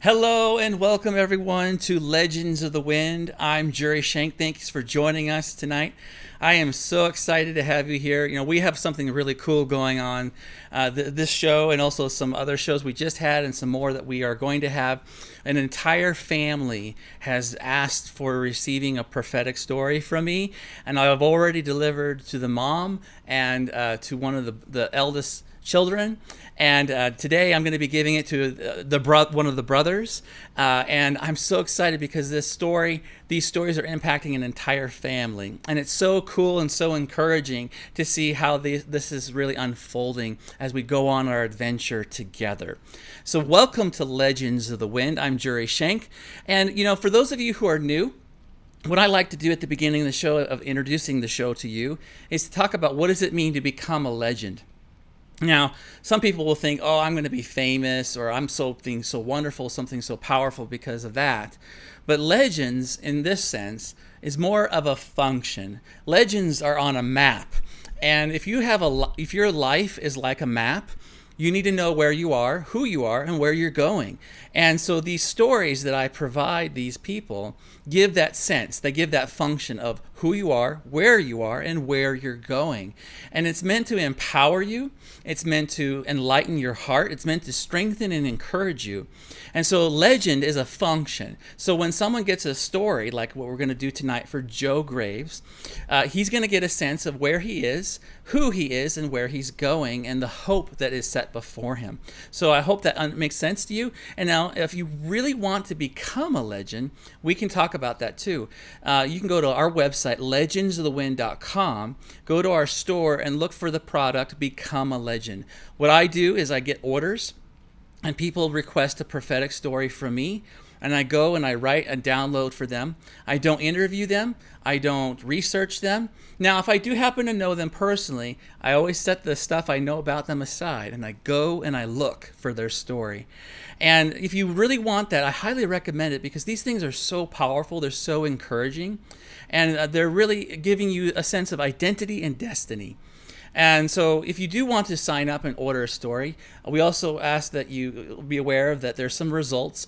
Hello and welcome everyone to Legends of the Wind. I'm Jurri Schenck. Thanks for joining us tonight. I am so excited to have you here. You know, we have something really cool going on this show and also some other shows we just had and some more that we are going to have. An entire family has asked for receiving a prophetic story from me, and I've already delivered to the mom and to one of the eldest children, and today I'm going to be giving it to one of the brothers, and I'm so excited because these stories are impacting an entire family, and it's so cool and so encouraging to see how this is really unfolding as we go on our adventure together. So welcome to Legends of the Wind. I'm Jurri Schenck, and you know, for those of you who are new, what I like to do at the beginning of the show, of introducing the show to you, is to talk about what does it mean to become a legend. Now, some people will think, oh, I'm going to be famous, or I'm something so wonderful, something so powerful because of that. But legends, in this sense, is more of a function. Legends are on a map. And if your life is like a map, you need to know where you are, who you are, and where you're going. And so these stories that I provide these people give that sense. They give that function of who you are, and where you're going. And it's meant to empower you. It's meant to enlighten your heart. It's meant to strengthen and encourage you. And so legend is a function. So when someone gets a story, like what we're going to do tonight for Joe Graves, he's going to get a sense of where he is, who he is, and where he's going, and the hope that is set before him. So I hope that makes sense to you. And now, if you really want to become a legend, we can talk about that too. You can go to our website, legendsofthewind.com, go to our store and look for the product, Become a Legend. What I do is I get orders, and people request a prophetic story from me, and I go and I write and download for them. I don't interview them. I don't research them. Now, if I do happen to know them personally, I always set the stuff I know about them aside, and I go and I look for their story. And if you really want that, I highly recommend it, because these things are so powerful. They're so encouraging, and they're really giving you a sense of identity and destiny. And so if you do want to sign up and order a story, we also ask that you be aware of that there's some results,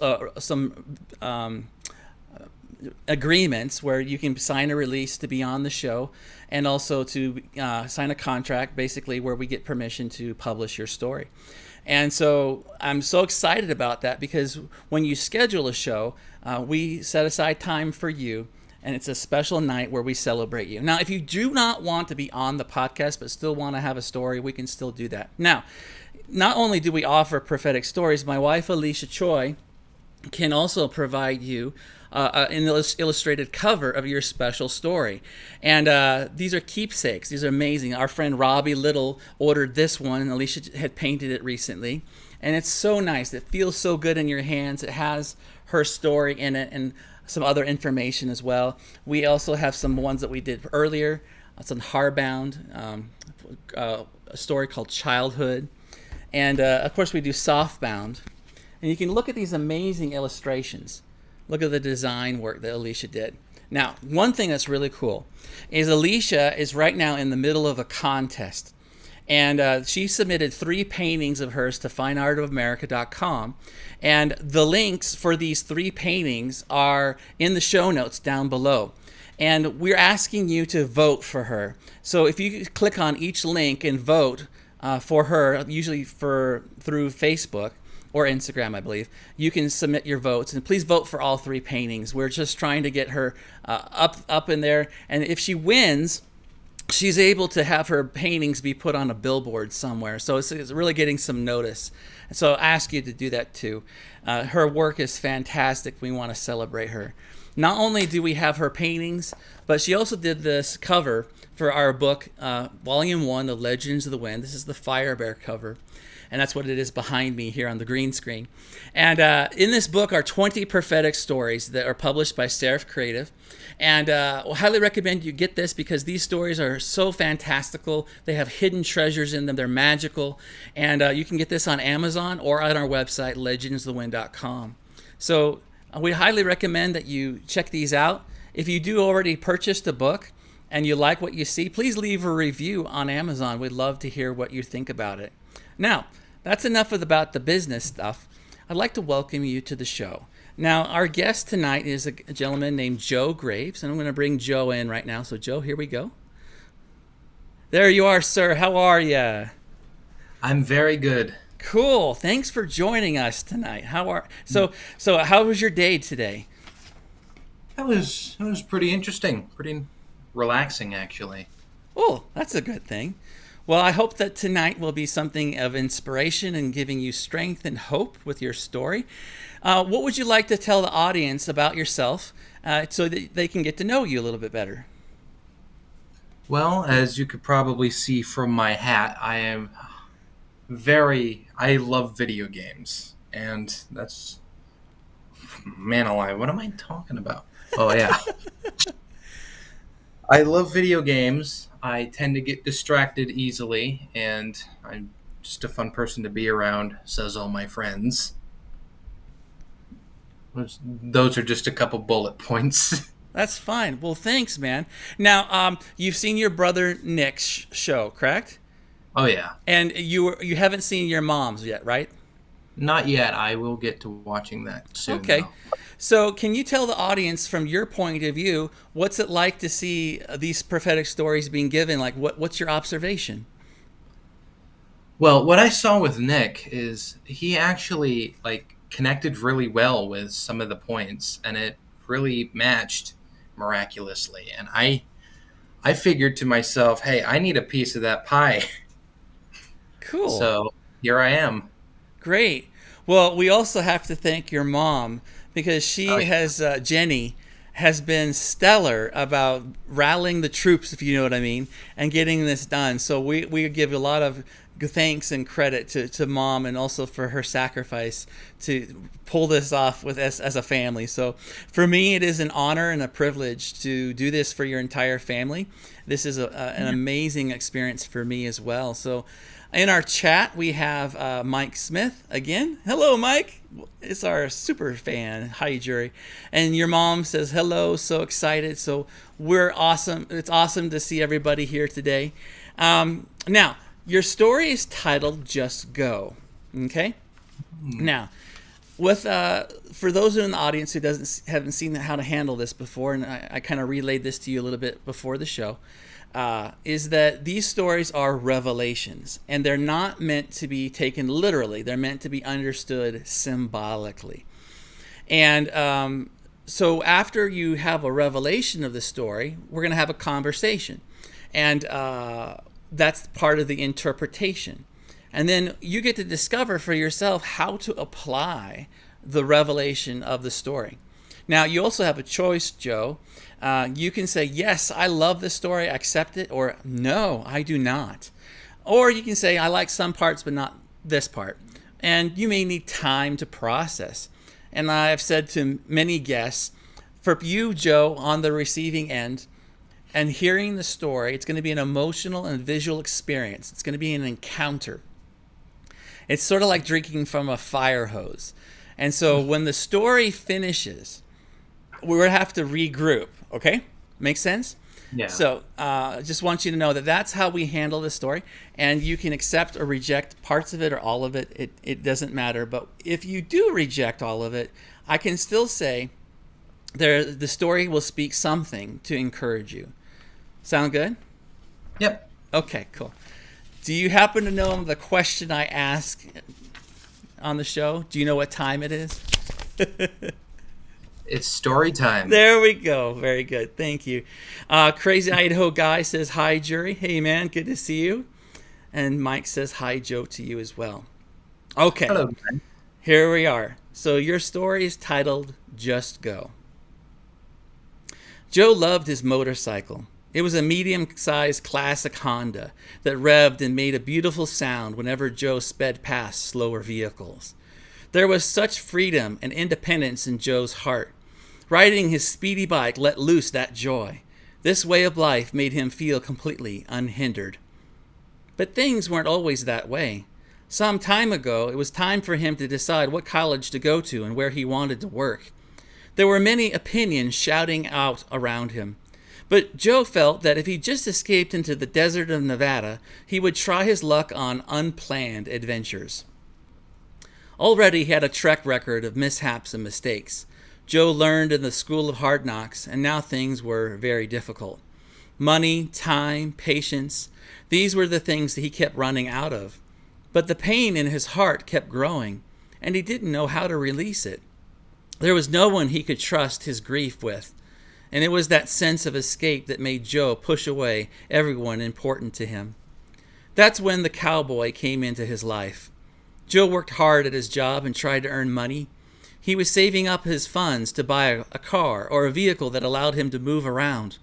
agreements where you can sign a release to be on the show, and also to sign a contract, basically, where we get permission to publish your story. And so I'm so excited about that, because when you schedule a show, we set aside time for you, and it's a special night where we celebrate you. Now, if you do not want to be on the podcast but still want to have a story, we can still do that. Now, not only do we offer prophetic stories, my wife, Alisha Choi, can also provide you an illustrated cover of your special story. And these are keepsakes. These are amazing. Our friend Robbie Little ordered this one, and Alisha had painted it recently. And it's so nice. It feels so good in your hands. It has her story in it and some other information as well. We also have some ones that we did earlier. It's on hardbound, a story called Childhood. And of course we do softbound. And you can look at these amazing illustrations. Look at the design work that Alisha did. Now, one thing that's really cool is Alisha is right now in the middle of a contest. And she submitted 3 paintings of hers to fineartofamerica.com. And the links for these 3 paintings are in the show notes down below. And we're asking you to vote for her. So if you click on each link and vote for her, usually through Facebook or Instagram, I believe, you can submit your votes. And please vote for all 3 paintings. We're just trying to get her up in there. And if she wins, she's able to have her paintings be put on a billboard somewhere. So it's really getting some notice. So I ask you to do that too. Her work is fantastic. We want to celebrate her. Not only do we have her paintings, but she also did this cover for our book, Volume 1, The Legends of the Wind. This is the Fire Bear cover. And that's what it is behind me here on the green screen. And in this book are 20 prophetic stories that are published by Seraph Creative. And I highly recommend you get this, because these stories are so fantastical. They have hidden treasures in them. They're magical. And you can get this on Amazon or on our website, legendsofthewind.com. So we highly recommend that you check these out. If you do already purchase the book and you like what you see, please leave a review on Amazon. We'd love to hear what you think about it. Now, that's enough about the business stuff. I'd like to welcome you to the show. Now, our guest tonight is a gentleman named Joe Graves, and I'm going to bring Joe in right now. So, Joe, here we go. There you are, sir. How are you? I'm very good. Cool. Thanks for joining us tonight. So how was your day today? That was pretty interesting, pretty relaxing actually. Oh, that's a good thing. Well, I hope that tonight will be something of inspiration and giving you strength and hope with your story. What would you like to tell the audience about yourself so that they can get to know you a little bit better? Well, as you could probably see from my hat, I love video games. And that's, man alive, what am I talking about? Oh yeah. I love video games. I tend to get distracted easily, and I'm just a fun person to be around, says all my friends. Those are just a couple bullet points. That's fine. Well, thanks, man. Now, you've seen your brother Nick's show, correct? Oh yeah. And you haven't seen your mom's yet, right? Not yet. I will get to watching that soon. Okay. Though. So, can you tell the audience from your point of view, what's it like to see these prophetic stories being given? Like, what's your observation? Well, what I saw with Nick is he actually connected really well with some of the points, and it really matched miraculously. And I figured to myself, hey, I need a piece of that pie. Cool. So here I am. Great. Well, we also have to thank your mom because she Oh, yeah. has, Jenny, has been stellar about rallying the troops, if you know what I mean, and getting this done. So we give a lot of thanks and credit to mom and also for her sacrifice to pull this off with us as a family. So for me, it is an honor and a privilege to do this for your entire family. This is an amazing experience for me as well. So in our chat, we have Mike Smith again. Hello, Mike. It's our super fan. Hi, Jurri. And your mom says hello. So excited. So we're awesome. It's awesome to see everybody here today. Now, your story is titled "Just Go." Okay. Now, with for those in the audience who haven't seen how to handle this before, and I kind of relayed this to you a little bit before the show. Is that these stories are revelations, and they're not meant to be taken literally. They're meant to be understood symbolically. And so after you have a revelation of the story, we're going to have a conversation. And that's part of the interpretation. And then you get to discover for yourself how to apply the revelation of the story. Now, you also have a choice, Joe. You can say, yes, I love this story, I accept it, or no, I do not. Or you can say, I like some parts, but not this part. And you may need time to process. And I've said to many guests, for you, Joe, on the receiving end, and hearing the story, it's going to be an emotional and visual experience. It's going to be an encounter. It's sort of like drinking from a fire hose. And so when the story finishes, we're going to have to regroup, okay? Make sense? Yeah. So just want you to know that that's how we handle this story. And you can accept or reject parts of it or all of it. It doesn't matter. But if you do reject all of it, I can still say the story will speak something to encourage you. Sound good? Yep. Okay, cool. Do you happen to know the question I ask on the show? Do you know what time it is? It's story time. There we go. Very good. Thank you. Crazy Idaho Guy says, hi, Jurri. Hey, man. Good to see you. And Mike says, hi, Joe, to you as well. Okay. Hello, man. Here we are. So your story is titled, Just Go. Joe loved his motorcycle. It was a medium-sized classic Honda that revved and made a beautiful sound whenever Joe sped past slower vehicles. There was such freedom and independence in Joe's heart. Riding his speedy bike let loose that joy. This way of life made him feel completely unhindered. But things weren't always that way. Some time ago, it was time for him to decide what college to go to and where he wanted to work. There were many opinions shouting out around him. But Joe felt that if he just escaped into the desert of Nevada, he would try his luck on unplanned adventures. Already he had a track record of mishaps and mistakes. Joe learned in the school of hard knocks, and now things were very difficult. Money, time, patience, these were the things that he kept running out of. But the pain in his heart kept growing, and he didn't know how to release it. There was no one he could trust his grief with, and it was that sense of escape that made Joe push away everyone important to him. That's when the cowboy came into his life. Joe worked hard at his job and tried to earn money. He was saving up his funds to buy a car or a vehicle that allowed him to move around.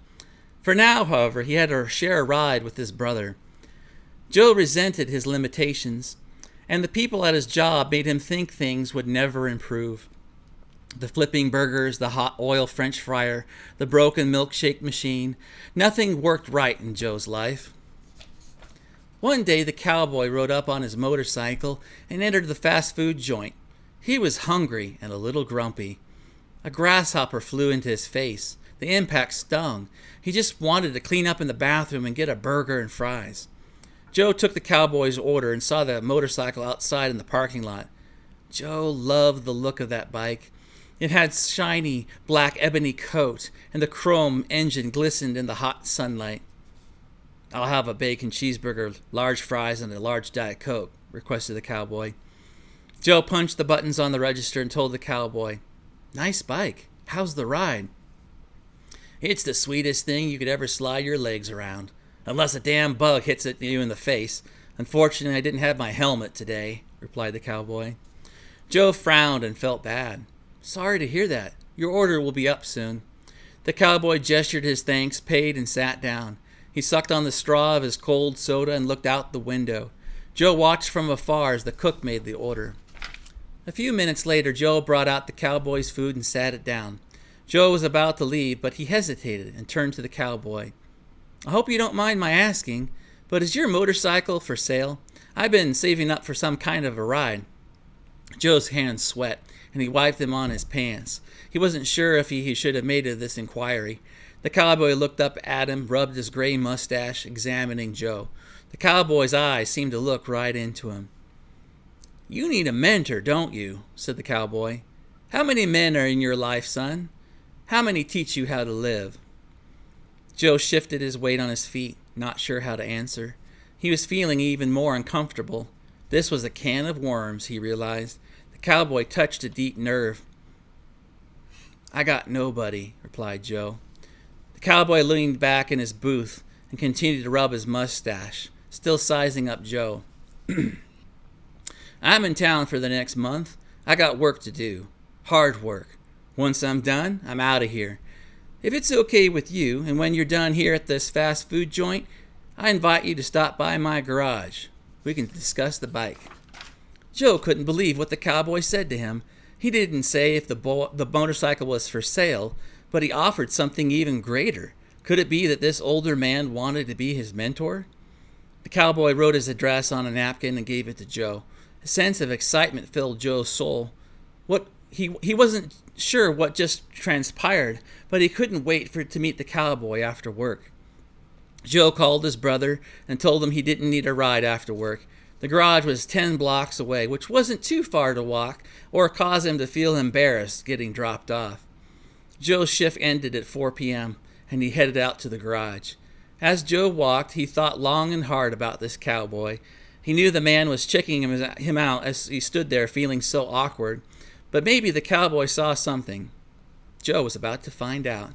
For now, however, he had to share a ride with his brother. Joe resented his limitations, and the people at his job made him think things would never improve. The flipping burgers, the hot oil French fryer, the broken milkshake machine, nothing worked right in Joe's life. One day the cowboy rode up on his motorcycle and entered the fast food joint. He was hungry and a little grumpy. A grasshopper flew into his face. The impact stung. He just wanted to clean up in the bathroom and get a burger and fries. Joe took the cowboy's order and saw the motorcycle outside in the parking lot. Joe loved the look of that bike. It had shiny black ebony coat, and the chrome engine glistened in the hot sunlight. "I'll have a bacon cheeseburger, large fries, and a large Diet Coke," requested the cowboy. Joe punched the buttons on the register and told the cowboy, "Nice bike. How's the ride?" "It's the sweetest thing you could ever slide your legs around. Unless a damn bug hits you in the face. Unfortunately, I didn't have my helmet today," replied the cowboy. Joe frowned and felt bad. "Sorry to hear that. Your order will be up soon." The cowboy gestured his thanks, paid, and sat down. He sucked on the straw of his cold soda and looked out the window. Joe watched from afar as the cook made the order. A few minutes later, Joe brought out the cowboy's food and sat it down. Joe was about to leave, but he hesitated and turned to the cowboy. "I hope you don't mind my asking, but is your motorcycle for sale? I've been saving up for some kind of a ride." Joe's hands sweat, and he wiped them on his pants. He wasn't sure if he should have made this inquiry. The cowboy looked up at him, rubbed his gray mustache, examining Joe. The cowboy's eyes seemed to look right into him. "You need a mentor, don't you?" said the cowboy. "How many men are in your life, son? How many teach you how to live?" Joe shifted his weight on his feet, not sure how to answer. He was feeling even more uncomfortable. This was a can of worms, he realized. The cowboy touched a deep nerve. "I got nobody," replied Joe. The cowboy leaned back in his booth and continued to rub his mustache, still sizing up Joe. "I'm in town for the next month. I got work to do. Hard work. Once I'm done, I'm out of here. If it's okay with you, and when you're done here at this fast food joint, I invite you to stop by my garage. We can discuss the bike." Joe couldn't believe what the cowboy said to him. He didn't say if the motorcycle was for sale, but he offered something even greater. Could it be that this older man wanted to be his mentor? The cowboy wrote his address on a napkin and gave it to Joe. A sense of excitement filled Joe's soul. He wasn't sure what just transpired, but he couldn't wait to meet the cowboy after work. Joe called his brother and told him he didn't need a ride after work. The garage was 10 blocks away, which wasn't too far to walk or cause him to feel embarrassed getting dropped off. Joe's shift ended at 4 p.m., and he headed out to the garage. As Joe walked, he thought long and hard about this cowboy. He knew the man was checking him out as he stood there feeling so awkward, but maybe the cowboy saw something. Joe was about to find out.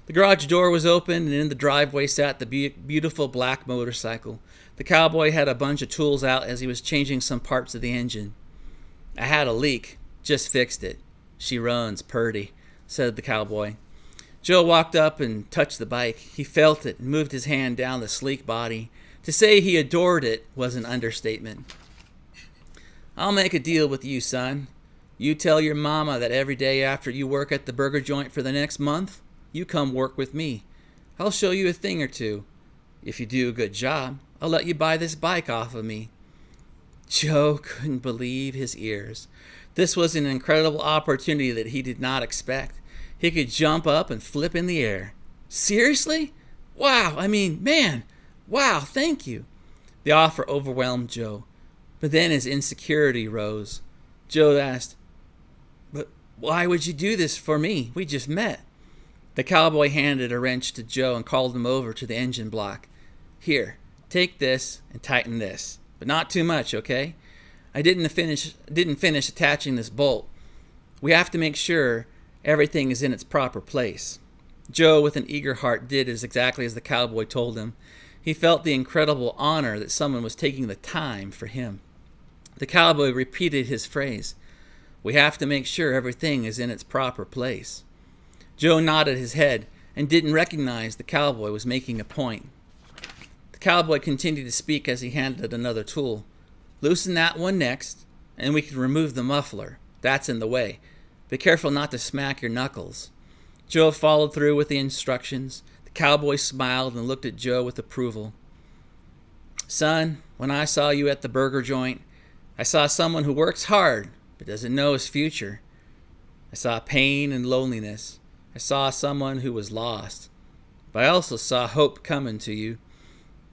The garage door was open, and in the driveway sat the beautiful black motorcycle. The cowboy had a bunch of tools out as he was changing some parts of the engine. "I had a leak. Just fixed it. She runs purty," said the cowboy. Joe walked up and touched the bike. He felt it and moved his hand down the sleek body. To say he adored it was an understatement. "I'll make a deal with you, son. You tell your mama that every day after you work at the burger joint for the next month, you come work with me. I'll show you a thing or two. If you do a good job, I'll let you buy this bike off of me." Joe couldn't believe his ears. This was an incredible opportunity that he did not expect. He could jump up and flip in the air. "Seriously? Wow, man, wow, thank you." The offer overwhelmed Joe, but then his insecurity rose. Joe asked, "But why would you do this for me? We just met." The cowboy handed a wrench to Joe and called him over to the engine block. "Here, take this and tighten this, but not too much, okay? I didn't finish attaching this bolt. We have to make sure everything is in its proper place." Joe, with an eager heart, did exactly as the cowboy told him. He felt the incredible honor that someone was taking the time for him. The cowboy repeated his phrase, "We have to make sure everything is in its proper place." Joe nodded his head and didn't recognize the cowboy was making a point. The cowboy continued to speak as he handed another tool. "Loosen that one next, and we can remove the muffler. That's in the way. Be careful not to smack your knuckles." Joe followed through with the instructions. The cowboy smiled and looked at Joe with approval. "Son, when I saw you at the burger joint, I saw someone who works hard but doesn't know his future. I saw pain and loneliness. I saw someone who was lost. But I also saw hope coming to you.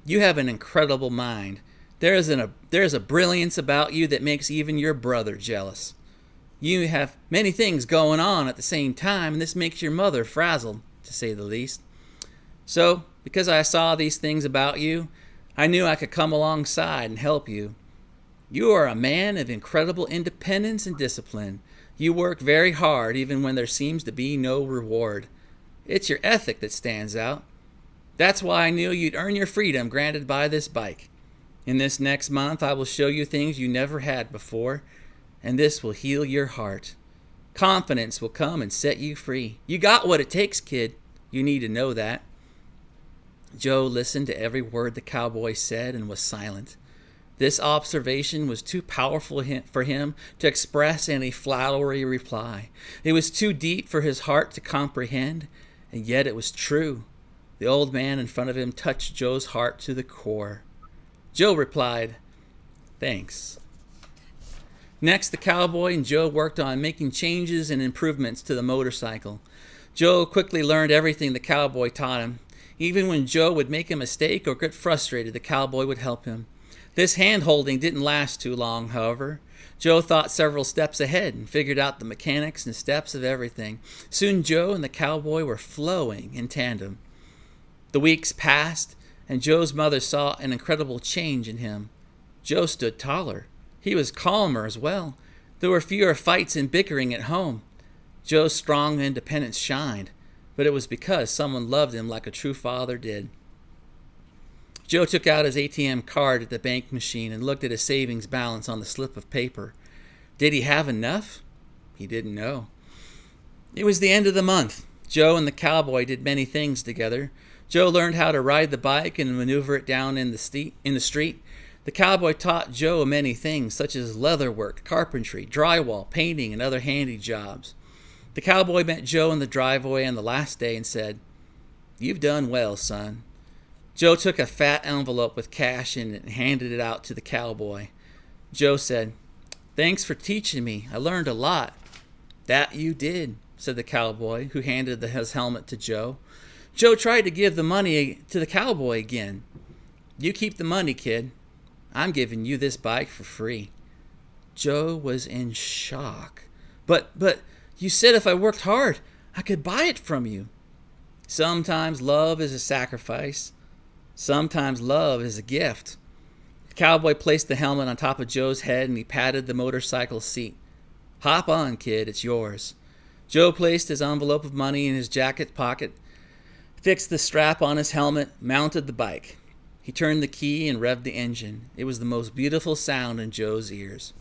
You have an incredible mind. There is a brilliance about you that makes even your brother jealous. You have many things going on at the same time, and this makes your mother frazzled, to say the least. So, because I saw these things about you, I knew I could come alongside and help you. You are a man of incredible independence and discipline. You work very hard even when there seems to be no reward. It's your ethic that stands out. That's why I knew you'd earn your freedom granted by this bike. In this next month, I will show you things you never had before, and this will heal your heart. Confidence will come and set you free. You got what it takes, kid. You need to know that." Joe listened to every word the cowboy said and was silent. This observation was too powerful for him to express in a flowery reply. It was too deep for his heart to comprehend, and yet it was true. The old man in front of him touched Joe's heart to the core. Joe replied, "Thanks." Next, the cowboy and Joe worked on making changes and improvements to the motorcycle. Joe quickly learned everything the cowboy taught him. Even when Joe would make a mistake or get frustrated, the cowboy would help him. This hand-holding didn't last too long, however. Joe thought several steps ahead and figured out the mechanics and steps of everything. Soon Joe and the cowboy were flowing in tandem. The weeks passed, and Joe's mother saw an incredible change in him. Joe stood taller. He was calmer as well. There were fewer fights and bickering at home. Joe's strong independence shined, but it was because someone loved him like a true father did. Joe took out his ATM card at the bank machine and looked at his savings balance on the slip of paper. Did he have enough? He didn't know. It was the end of the month. Joe and the cowboy did many things together. Joe learned how to ride the bike and maneuver it down in the street. The cowboy taught Joe many things, such as leatherwork, carpentry, drywall, painting, and other handy jobs. The cowboy met Joe in the driveway on the last day and said, "You've done well, son." Joe took a fat envelope with cash in it and handed it out to the cowboy. Joe said, "Thanks for teaching me. I learned a lot." "That you did," said the cowboy, who handed his helmet to Joe. Joe tried to give the money to the cowboy again. "You keep the money, kid. I'm giving you this bike for free." Joe was in shock. But you said if I worked hard, I could buy it from you." Sometimes love is a sacrifice. Sometimes love is a gift. The cowboy placed the helmet on top of Joe's head and he patted the motorcycle seat. "Hop on, kid, it's yours." Joe placed his envelope of money in his jacket pocket, fixed the strap on his helmet, mounted the bike. He turned the key and revved the engine. It was the most beautiful sound in Joe's ears.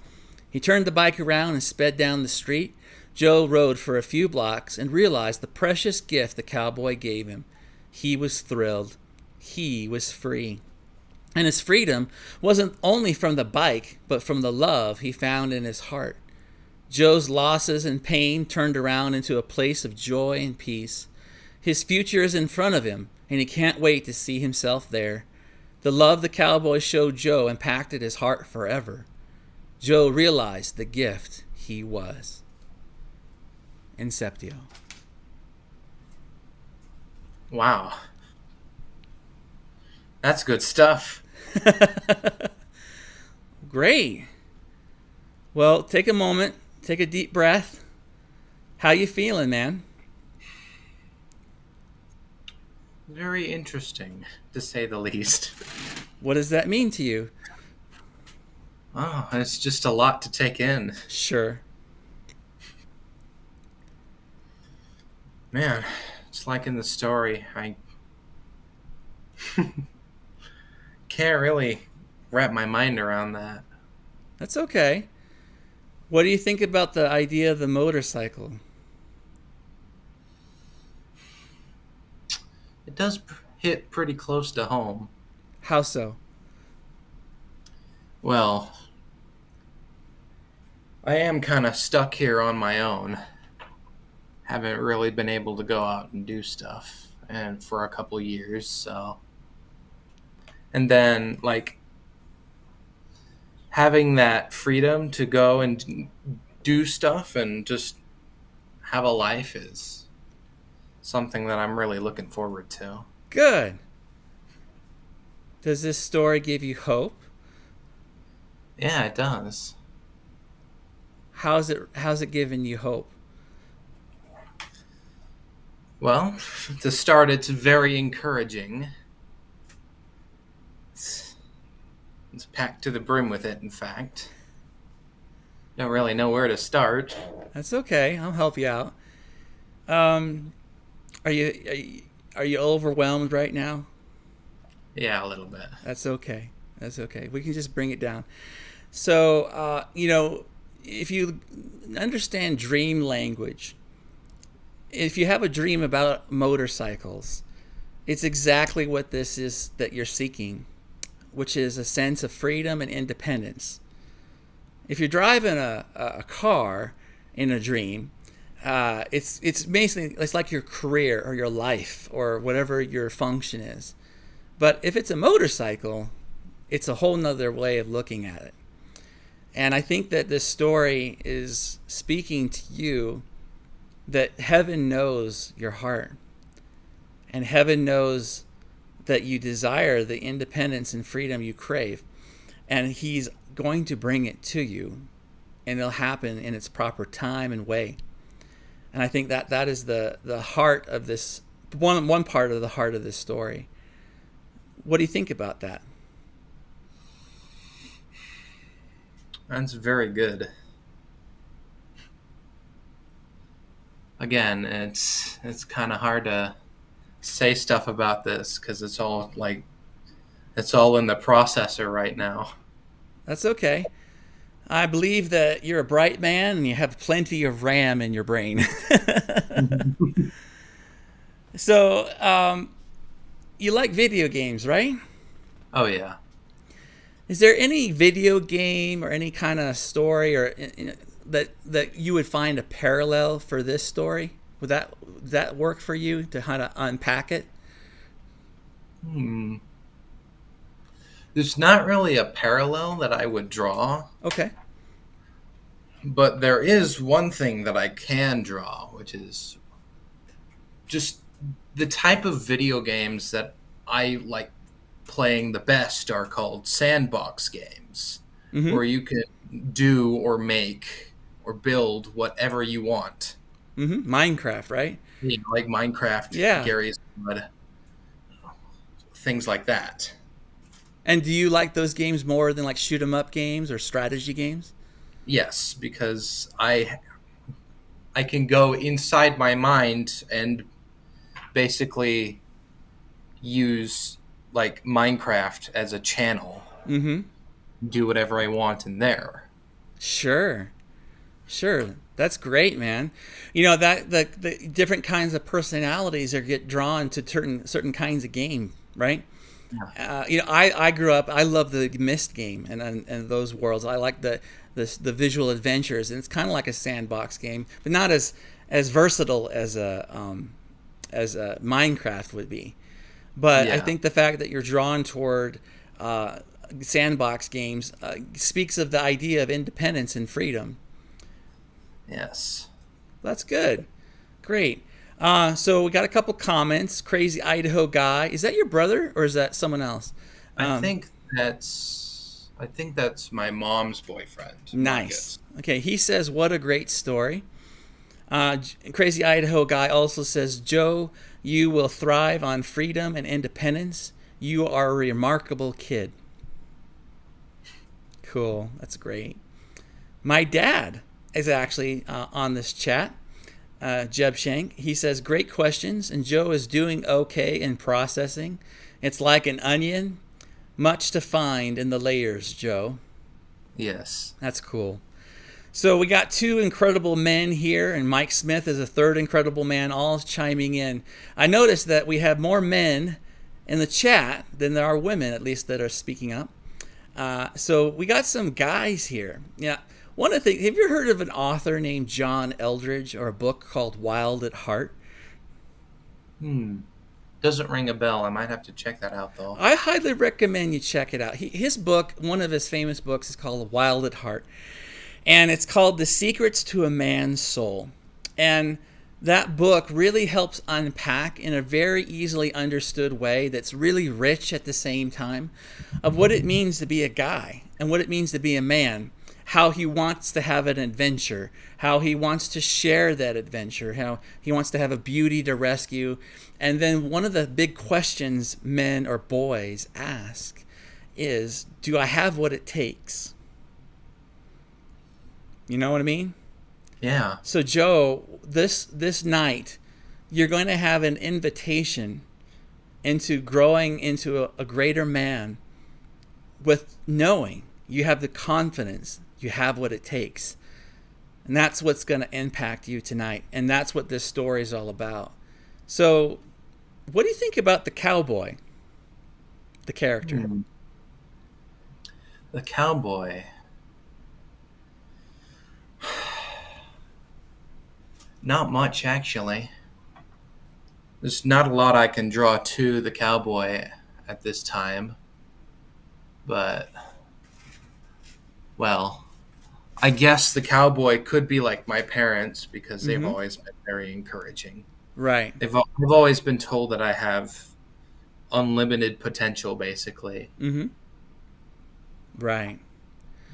He turned the bike around and sped down the street. Joe rode for a few blocks and realized the precious gift the cowboy gave him. He was thrilled. He was free. And his freedom wasn't only from the bike, but from the love he found in his heart. Joe's losses and pain turned around into a place of joy and peace. His future is in front of him, and he can't wait to see himself there. The love the cowboy showed Joe impacted his heart forever. Joe realized the gift he was. Inceptio. Wow. That's good stuff. Great. Well, take a moment, take a deep breath. How you feeling, man? Very interesting, to say the least. What does that mean to you? Oh, it's just a lot to take in. Sure. Man, it's like in the story. I can't really wrap my mind around that. That's okay. What do you think about the idea of the motorcycle? It does hit pretty close to home. How so? Well, I am kind of stuck here on my own. Haven't really been able to go out and do stuff and for a couple years, so. And then, like, having that freedom to go and do stuff and just have a life is something that I'm really looking forward to. Good. Does this story give you hope? Yeah, it does. How's it giving you hope? Well, to start, it's very encouraging. It's packed to the brim with it, in fact. Don't really know where to start. That's okay. I'll help you out. Um, are you overwhelmed right now? Yeah, a little bit. That's okay. That's okay. We can just bring it down. So, if you understand dream language, if you have a dream about motorcycles, it's exactly what this is that you're seeking, which is a sense of freedom and independence. If you're driving a car in a dream, it's basically it's like your career or your life or whatever your function is. But if it's a motorcycle, it's a whole nother way of looking at it. And I think that this story is speaking to you that heaven knows your heart. And heaven knows that you desire the independence and freedom you crave. And he's going to bring it to you. And it'll happen in its proper time and way. And I think that is the heart of this, one part of the heart of this story. What do you think about that? That's very good. Again, it's kind of hard to say stuff about this because it's all in the processor right now. That's okay. I believe that you're a bright man and you have plenty of RAM in your brain. So, you like video games, right? Oh yeah. Is there any video game or any kind of story or that you would find a parallel for this story? Would that work for you to kind of unpack it? There's not really a parallel that I would draw, Okay. but there is one thing that I can draw, which is just the type of video games that I like playing the best are called sandbox games, where you can do or make or build whatever you want. Minecraft, right? You know, like Minecraft, Yeah. Gary's Mod, things like that. And do you like those games more than like shoot 'em up games or strategy games? Yes, because I can go inside my mind and basically use like Minecraft as a channel. Do whatever I want in there. Sure. That's great, man. You know that the different kinds of personalities are get drawn to certain kinds of game, right? I grew up. I love the Myst game and those worlds. I like the visual adventures, and it's kind of like a sandbox game, but not as versatile as a Minecraft would be. But I think the fact that you're drawn toward sandbox games speaks of the idea of independence and freedom. Yes. That's good. Great. So we got a couple comments. Crazy Idaho guy. Is that your brother or is that someone else? I think that's I think that's my mom's boyfriend, Nice. Marcus. Okay, he says, what a great story. Crazy Idaho guy also says, Joe, you will thrive on freedom and independence. You are a remarkable kid. Cool. That's great. My dad is actually on this chat, Jeb Schenck. He says, great questions, and Joe is doing okay in processing. It's like an onion, much to find in the layers, Joe. Yes. That's cool. So we got two incredible men here, and Mike Smith is a third incredible man, all chiming in. I noticed that we have more men in the chat than there are women, at least, that are speaking up. So we got some guys here. Yeah. One of the things, have you heard of an author named John Eldredge, or a book called Wild at Heart? Doesn't ring a bell. I might have to check that out, though. I highly recommend you check it out. His book, one of his famous books, is called Wild at Heart. And it's called The Secrets to a Man's Soul. And that book really helps unpack in a very easily understood way that's really rich at the same time of what it means to be a guy and what it means to be a man, how he wants to have an adventure, how he wants to share that adventure, how he wants to have a beauty to rescue. And then one of the big questions men or boys ask is, do I have what it takes? You know what I mean? Yeah. So Joe, this night, you're going to have an invitation into growing into a greater man with knowing you have the confidence, you have what it takes. And that's what's going to impact you tonight. And that's what this story is all about. So what do you think about the cowboy, the character? The cowboy. Not much, actually. There's not a lot I can draw to the cowboy at this time. But, well, I guess the cowboy could be like my parents because they've always been very encouraging. Right. They've always been told that I have unlimited potential, basically. Right.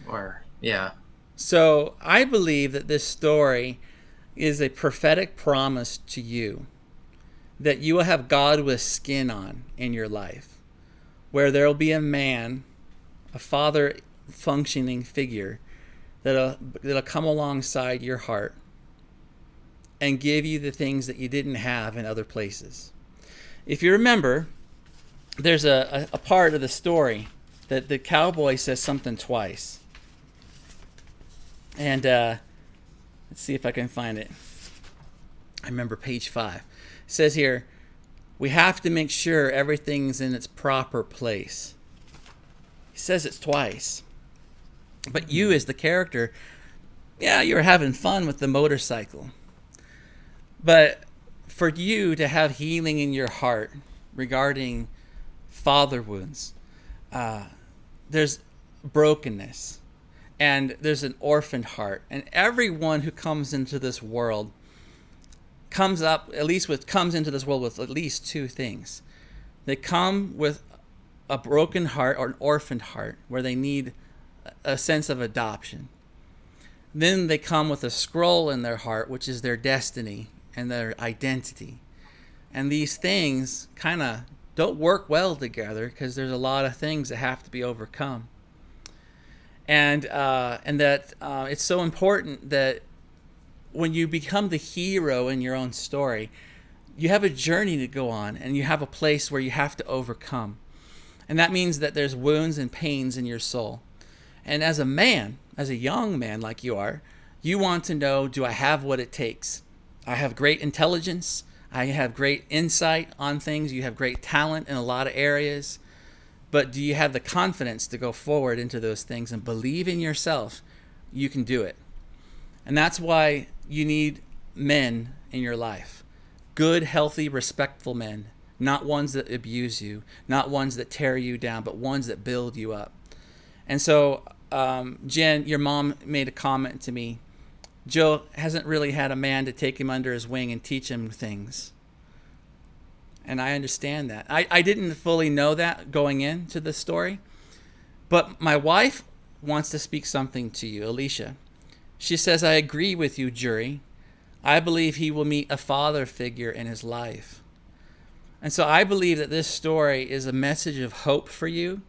Or, yeah. So I believe that this story is a prophetic promise to you that you will have God with skin on in your life, where there will be a man, a father functioning figure that'll come alongside your heart and give you the things that you didn't have in other places. If you remember, there's a part of the story that the cowboy says something twice. And let's see if I can find it. I remember page 5. It says here, we have to make sure everything's in its proper place. He says it twice. But you as the character, yeah, you're having fun with the motorcycle. But for you to have healing in your heart regarding father wounds, there's brokenness. And there's an orphaned heart. And everyone who comes into this world comes into this world with at least two things. They come with a broken heart or an orphaned heart where they need a sense of adoption. Then they come with a scroll in their heart, which is their destiny and their identity. And these things kind of don't work well together because there's a lot of things that have to be overcome. And that it's so important that when you become the hero in your own story, you have a journey to go on and you have a place where you have to overcome. And that means that there's wounds and pains in your soul. And as a man, as a young man like you are, you want to know, do I have what it takes? I have great intelligence. I have great insight on things. You have great talent in a lot of areas. But do you have the confidence to go forward into those things and believe in yourself you can do it? And that's why you need men in your life. Good, healthy, respectful men. Not ones that abuse you. Not ones that tear you down, but ones that build you up. And so, Jen, your mom made a comment to me. Joe hasn't really had a man to take him under his wing and teach him things. And I understand that. I didn't fully know that going into the story. But my wife wants to speak something to you, Alisha. She says, I agree with you, Jurri. I believe he will meet a father figure in his life. And so I believe that this story is a message of hope for you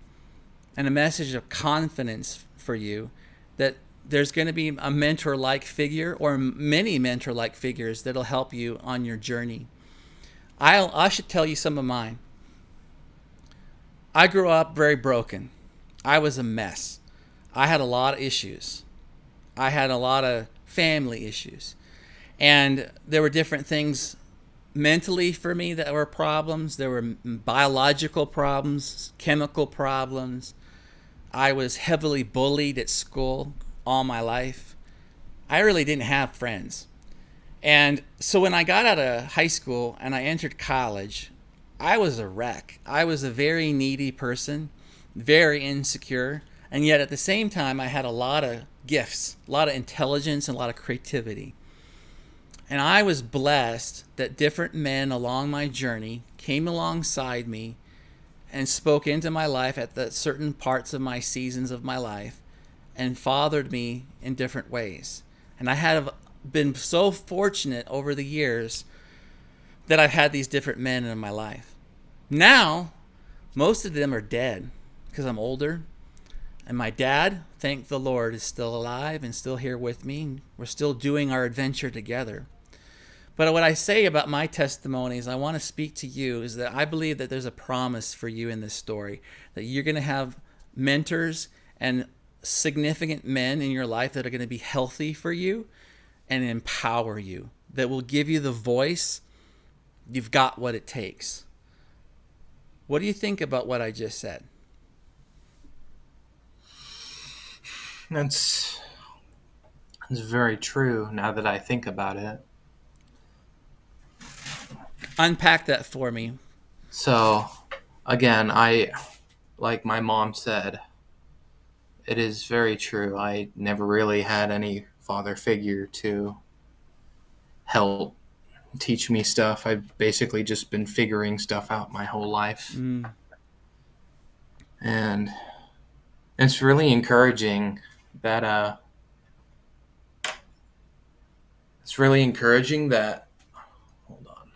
and a message of confidence for you that there's going to be a mentor-like figure or many mentor-like figures that'll help you on your journey. I should tell you some of mine. I grew up very broken. I was a mess. I had a lot of issues. I had a lot of family issues. And there were different things mentally for me that were problems. There were biological problems, chemical problems. I was heavily bullied at school all my life. I really didn't have friends. And so when I got out of high school and I entered college, I was a wreck. I was a very needy person, very insecure, and yet at the same time I had a lot of gifts, a lot of intelligence, and a lot of creativity. And I was blessed that different men along my journey came alongside me and spoke into my life at the certain parts of my seasons of my life and fathered me in different ways. And I have been so fortunate over the years that I've had these different men in my life. Now, most of them are dead because I'm older. And my dad, thank the Lord, is still alive and still here with me. We're still doing our adventure together. But what I say about my testimonies, I want to speak to you, is that I believe that there's a promise for you in this story, that you're going to have mentors and significant men in your life that are going to be healthy for you and empower you, that will give you the voice. You've got what it takes. What do you think about what I just said? That's very true now that I think about it. Unpack that for me. So, again, like my mom said, it is very true. I never really had any father figure to help teach me stuff. I've basically just been figuring stuff out my whole life. And it's really encouraging that hold on.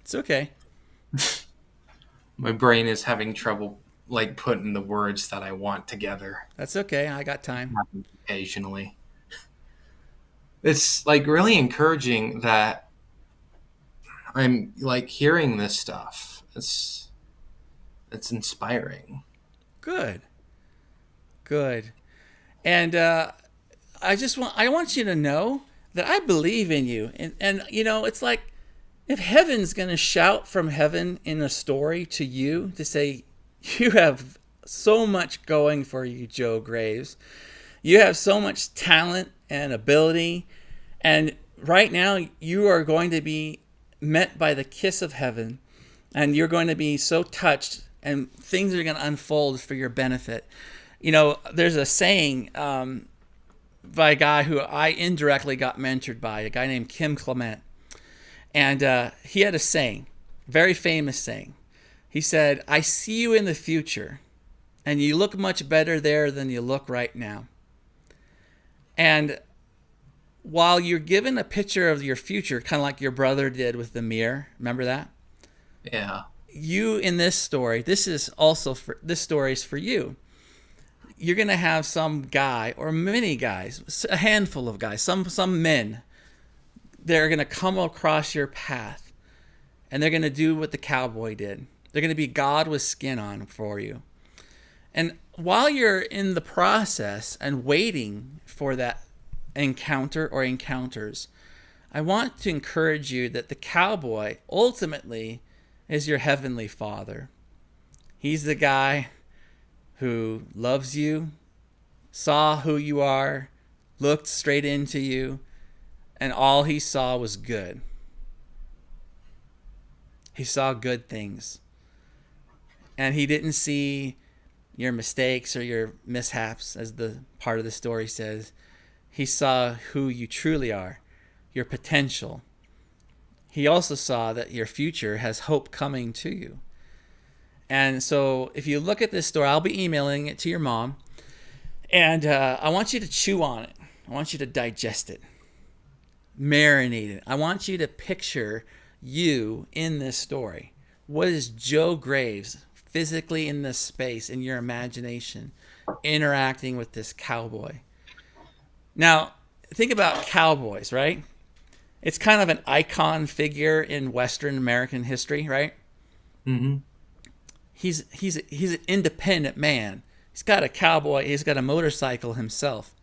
It's okay. My brain is having trouble like putting the words that I want together. That's okay. I got time. Occasionally. It's like really encouraging that I'm like hearing this stuff. It's inspiring. Good. And I want you to know that I believe in you. And you know, it's like if heaven's going to shout from heaven in a story to you to say, you have so much going for you, Joe Graves. You have so much talent and ability. And right now you are going to be met by the kiss of heaven. And you're going to be so touched and things are going to unfold for your benefit. You know, there's a saying by a guy who I indirectly got mentored by, a guy named Kim Clement. And he had a saying, very famous saying. He said, I see you in the future, and you look much better there than you look right now. And while you're given a picture of your future, kind of like your brother did with the mirror, remember that? Yeah. You in this story, this story is for you. You're going to have some guy or many guys, a handful of guys, some men, they're going to come across your path and they're going to do what the cowboy did. They're going to be God with skin on for you. And while you're in the process and waiting for that encounter or encounters, I want to encourage you that the cowboy ultimately is your heavenly Father. He's the guy who loves you, saw who you are, looked straight into you, and all he saw was good. He saw good things. And he didn't see your mistakes or your mishaps, as the part of the story says. He saw who you truly are, your potential. He also saw that your future has hope coming to you. And so if you look at this story, I'll be emailing it to your mom, and I want you to chew on it. I want you to digest it, marinate it. I want you to picture you in this story. What is Joe Graves physically in this space in your imagination interacting with this cowboy? Now, think about cowboys, right? It's kind of an icon figure in Western American history, right? Mm-hmm. He's an independent man. He's got a cowboy. He's got a motorcycle himself.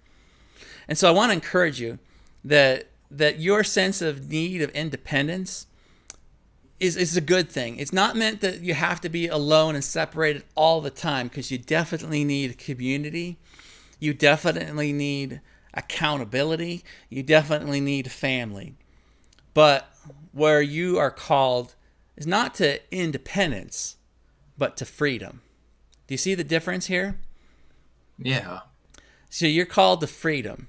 And so I want to encourage you that your sense of need of independence is a good thing. It's not meant that you have to be alone and separated all the time, because you definitely need community. You definitely need accountability. You definitely need family. But where you are called is not to independence, but to freedom. Do you see the difference here? Yeah. So you're called to freedom.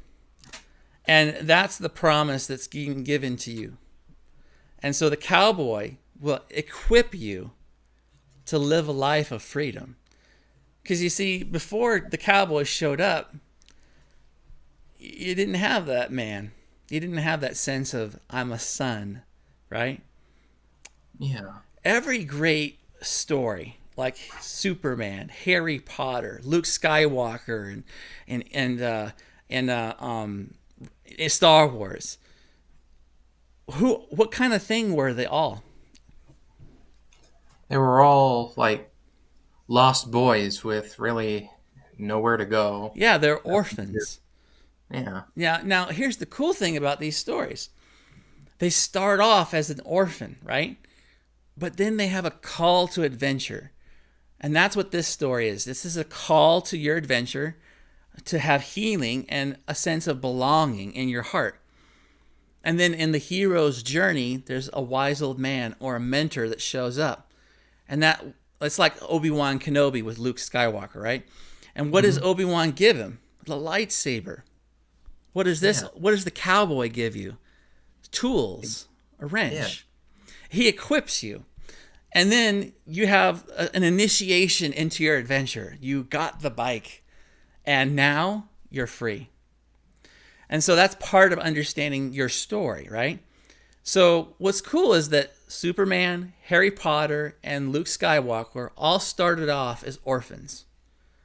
And that's the promise that's being given to you. And so the cowboy will equip you to live a life of freedom. Because you see, before the cowboy showed up, you didn't have that man. You didn't have that sense of, I'm a son, right? Yeah. Every great story, like Superman, Harry Potter, Luke Skywalker, and Star Wars. What kind of thing were they all? They were all like lost boys with really nowhere to go. Yeah, they're orphans. Yeah. Yeah. Now, here's the cool thing about these stories. They start off as an orphan, right? But then they have a call to adventure. And that's what this story is. This is a call to your adventure, to have healing and a sense of belonging in your heart. And then in the hero's journey, there's a wise old man or a mentor that shows up. And it's like Obi-Wan Kenobi with Luke Skywalker, right? And what does Obi-Wan give him? The lightsaber. What is this? Yeah. What does the cowboy give you? Tools, a wrench. Yeah. He equips you. And then you have an initiation into your adventure. You got the bike, and now you're free. And so that's part of understanding your story, right? So what's cool is that Superman, Harry Potter, and Luke Skywalker all started off as orphans.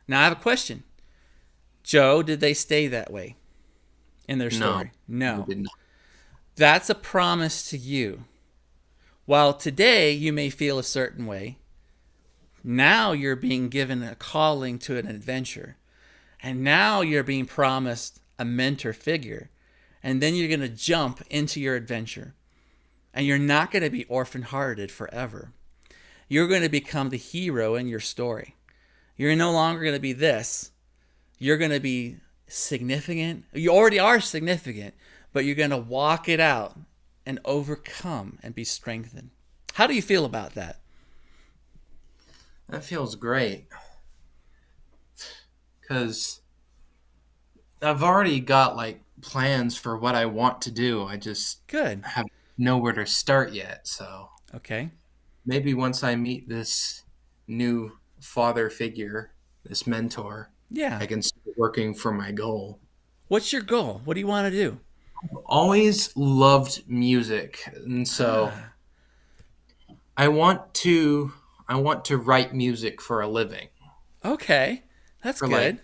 Now I have a question. Joe, did they stay that way in their story? No. They did not. That's a promise to you. While today you may feel a certain way, now you're being given a calling to an adventure. And now you're being promised a mentor figure. And then you're going to jump into your adventure. And you're not going to be orphan-hearted forever. You're going to become the hero in your story. You're no longer going to be this. You're going to be significant. You already are significant, but you're going to walk it out and overcome and be strengthened. How do you feel about that? That feels great. Because I've already got like plans for what I want to do. I just have nowhere to start yet. So okay, maybe once I meet this new father figure, this mentor, I can start working for my goal. What's your goal? What do you want to do? I've always loved music, and so I want to write music for a living. Okay, that's good. Like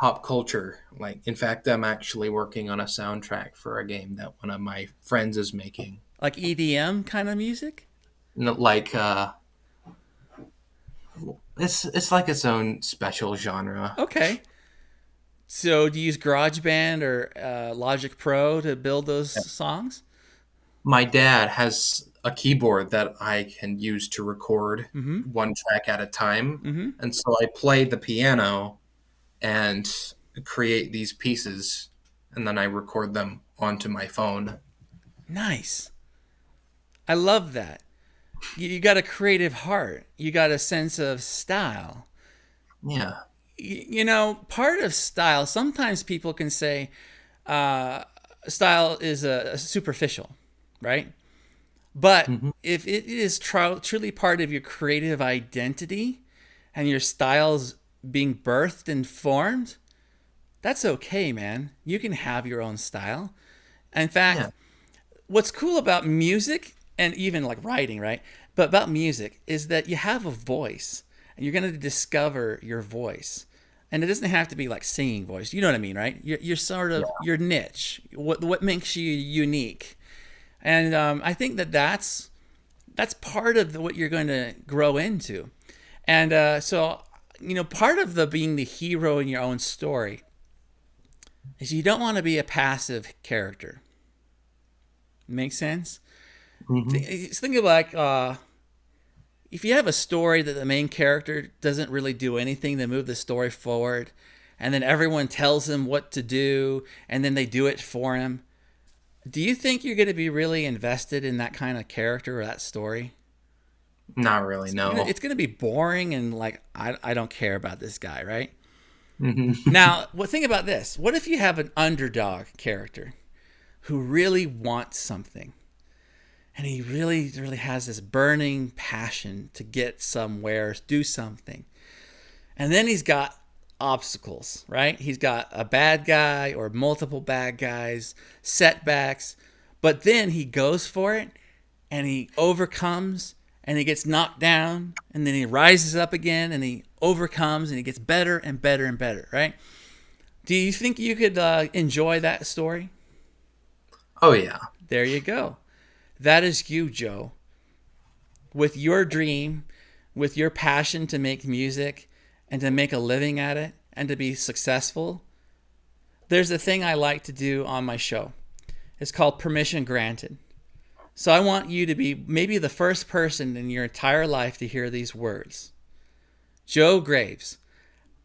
pop culture. Like, in fact, I'm actually working on a soundtrack for a game that one of my friends is making. Like EDM kind of music? Like it's like its own special genre. Okay. So do you use GarageBand or Logic Pro to build those songs? My dad has a keyboard that I can use to record one track at a time. And so I play the piano and create these pieces, and then I record them onto my phone. Nice. I love that. You got a creative heart. You got a sense of style. Yeah. You know, part of style, sometimes people can say style is superficial, right? But Hmm. if it is truly part of your creative identity and your styles being birthed and formed, that's okay, man. You can have your own style. In Yeah. fact, what's cool about music and even like writing, right? But about music is that you have a voice and you're going to discover your voice. And it doesn't have to be like singing voice. You know what I mean, right? You're sort of Yeah. your niche. What makes you unique? And I think that that's part of what you're going to grow into. And so, part of the being the hero in your own story is you don't want to be a passive character. Make sense? Hmm. Think of like if you have a story that the main character doesn't really do anything to move the story forward, and then everyone tells him what to do, and then they do it for him. Do you think you're going to be really invested in that kind of character or that story? Not really. No. It's going to be boring and like I don't care about this guy, right? Hmm. Now, think about this. What if you have an underdog character who really wants something? And he really, really has this burning passion to get somewhere, do something. And then he's got obstacles, right? He's got a bad guy or multiple bad guys, setbacks. But then he goes for it and he overcomes and he gets knocked down and then he rises up again and he overcomes and he gets better and better and better, right? Do you think you could enjoy that story? Oh yeah. There you go. That is you, Joe. With your dream, with your passion to make music and to make a living at it and to be successful, there's a thing I like to do on my show. It's called Permission Granted. So I want you to be maybe the first person in your entire life to hear these words. Joe Graves,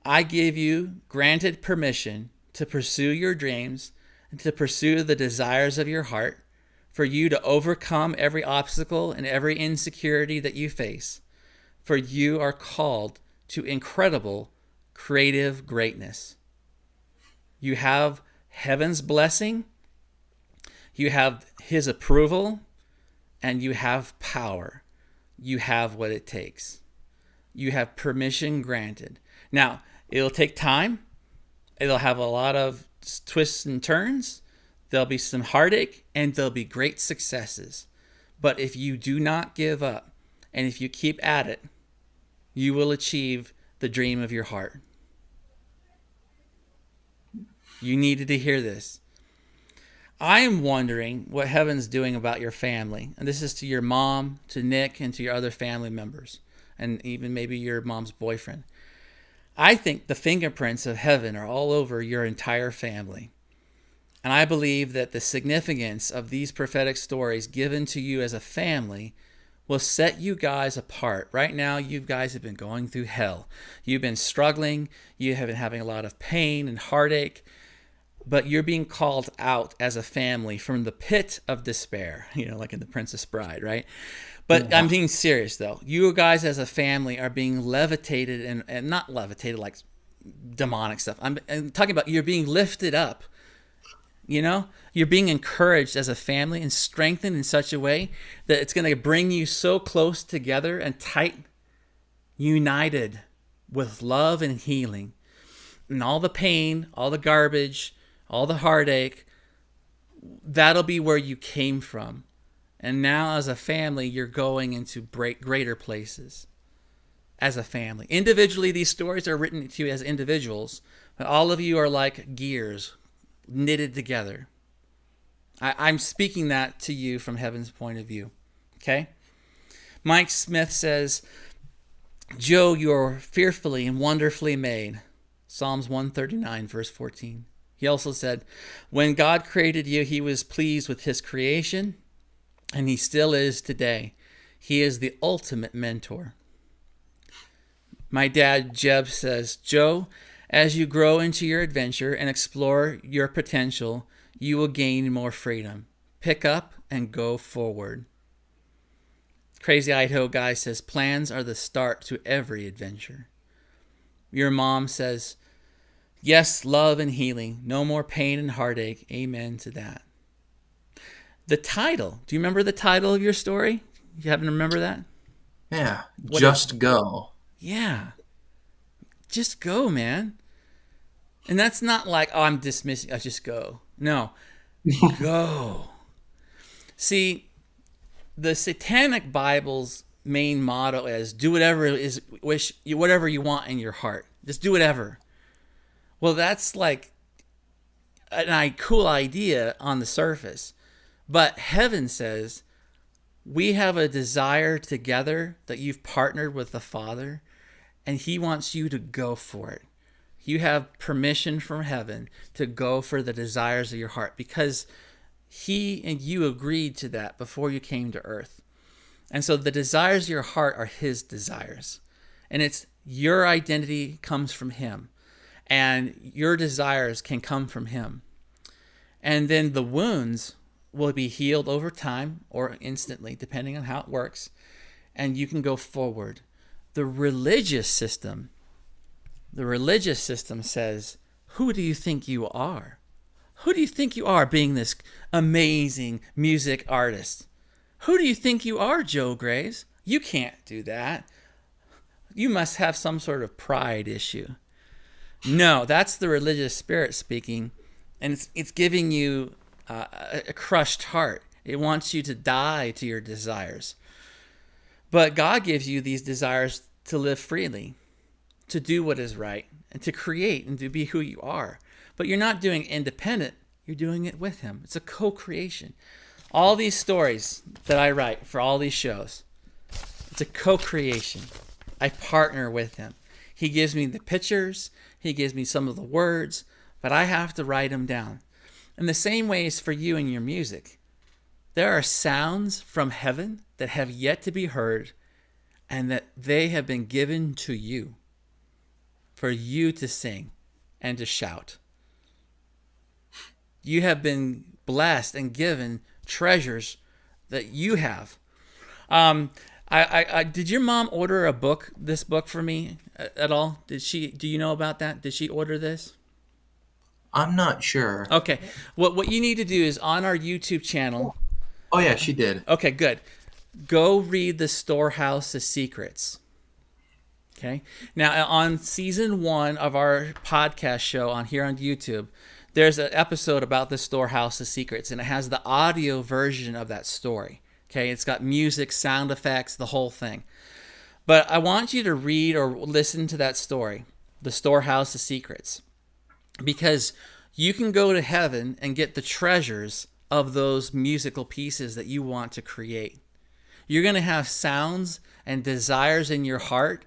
I give you granted permission to pursue your dreams and to pursue the desires of your heart, for you to overcome every obstacle and every insecurity that you face, for you are called to incredible creative greatness. You have heaven's blessing, you have his approval, and you have power. You have what it takes. You have permission granted. Now, it'll take time. It'll have a lot of twists and turns. There'll be some heartache and there'll be great successes. But if you do not give up and if you keep at it, you will achieve the dream of your heart. You needed to hear this. I am wondering what heaven's doing about your family. And this is to your mom, to Nick, and to your other family members, and even maybe your mom's boyfriend. I think the fingerprints of heaven are all over your entire family. And I believe that the significance of these prophetic stories given to you as a family will set you guys apart. Right now, you guys have been going through hell. You've been struggling. You have been having a lot of pain and heartache. But you're being called out as a family from the pit of despair, like in The Princess Bride, right? But Yeah. I'm being serious, though. You guys as a family are being levitated and not levitated like demonic stuff. I'm talking about you're being lifted up. You're being encouraged as a family and strengthened in such a way that it's going to bring you so close together and tight, united with love and healing. And all the pain, all the garbage, all the heartache, that'll be where you came from. And now as a family, you're going into greater places as a family. Individually, these stories are written to you as individuals, but all of you are like gears knitted together. I'm speaking that to you from heaven's point of view. Okay? Mike Smith says, Joe, you're fearfully and wonderfully made. Psalms 139, verse 14. He also said, when God created you, he was pleased with his creation, and he still is today. He is the ultimate mentor. My dad, Jeb, says, Joe, as you grow into your adventure and explore your potential, you will gain more freedom. Pick up and go forward. Crazy Idaho guy says, plans are the start to every adventure. Your mom says, yes, love and healing. No more pain and heartache. Amen to that. The title. Do you remember the title of your story? You happen to remember that? Yeah, What is? just go. Yeah, just go, man. And that's not like, oh, I'm dismissing. I just go. No, go. See, the Satanic Bible's main motto is do whatever you want in your heart. Just do whatever. Well, that's like a cool idea on the surface. But heaven says we have a desire together that you've partnered with the Father, and He wants you to go for it. You have permission from heaven to go for the desires of your heart because He and you agreed to that before you came to earth. And so the desires of your heart are His desires. And it's your identity comes from Him. And your desires can come from Him. And then the wounds will be healed over time or instantly, depending on how it works. And you can go forward. The religious system says, who do you think you are? Who do you think you are being this amazing music artist? Who do you think you are, Joe Graves? You can't do that. You must have some sort of pride issue. No, that's the religious spirit speaking, and it's giving you a crushed heart. It wants you to die to your desires. But God gives you these desires to live freely, to do what is right, and to create and to be who you are. But you're not doing it independent. You're doing it with Him. It's a co-creation. All these stories that I write for all these shows, it's a co-creation. I partner with Him. He gives me the pictures. He gives me some of the words, but I have to write them down. And the same way is for you and your music. There are sounds from heaven that have yet to be heard and that they have been given to you for you to sing and to shout. You have been blessed and given treasures that you have. Did your mom order this book for me at all? Do you know about that? Did she order this? I'm not sure. Okay. What you need to do is on our YouTube channel. Oh yeah, she did. Okay, good. Go read The Storehouse of Secrets. Okay. Now on season 1 of our podcast show on YouTube, there's an episode about the Storehouse of Secrets, and it has the audio version of that story. Okay, it's got music, sound effects, the whole thing. But I want you to read or listen to that story, The Storehouse of Secrets, because you can go to heaven and get the treasures of those musical pieces that you want to create. You're going to have sounds and desires in your heart